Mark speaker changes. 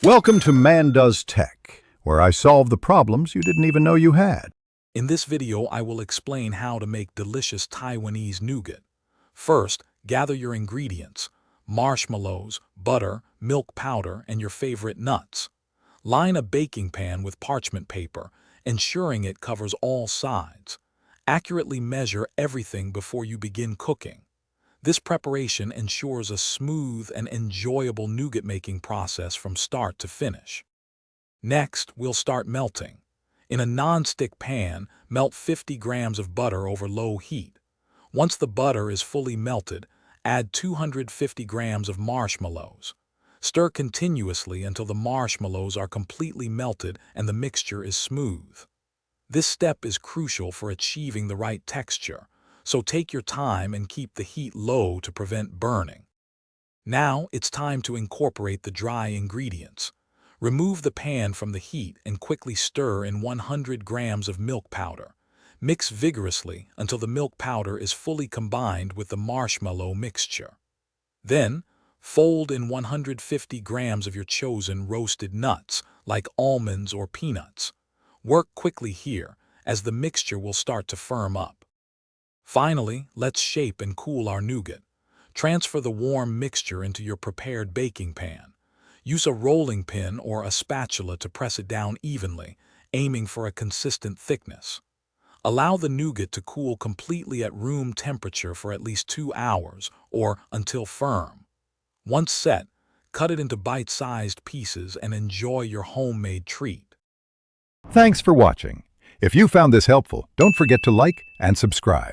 Speaker 1: Welcome to Man Does Tech, where I solve the problems you didn't even know you had.
Speaker 2: In this video, I will explain how to make delicious Taiwanese nougat. First, gather your ingredients: marshmallows, butter, milk powder, and your favorite nuts. Line a baking pan with parchment paper, ensuring it covers all sides. Accurately measure everything before you begin cooking. This preparation ensures a smooth and enjoyable nougat making process from start to finish. Next, we'll start melting. In a non-stick pan, melt 50 grams of butter over low heat. Once the butter is fully melted, add 250 grams of marshmallows. Stir continuously until the marshmallows are completely melted and the mixture is smooth. This step is crucial for achieving the right texture, so take your time and keep the heat low to prevent burning. Now it's time to incorporate the dry ingredients. Remove the pan from the heat and quickly stir in 100 grams of milk powder. Mix vigorously until the milk powder is fully combined with the marshmallow mixture. Then, fold in 150 grams of your chosen roasted nuts, like almonds or peanuts. Work quickly here, as the mixture will start to firm up. Finally, let's shape and cool our nougat. Transfer the warm mixture into your prepared baking pan. Use a rolling pin or a spatula to press it down evenly, aiming for a consistent thickness. Allow the nougat to cool completely at room temperature for at least 2 hours, or until firm. Once set, cut it into bite-sized pieces and enjoy your homemade treat.
Speaker 1: Thanks for watching. If you found this helpful, don't forget to like and subscribe.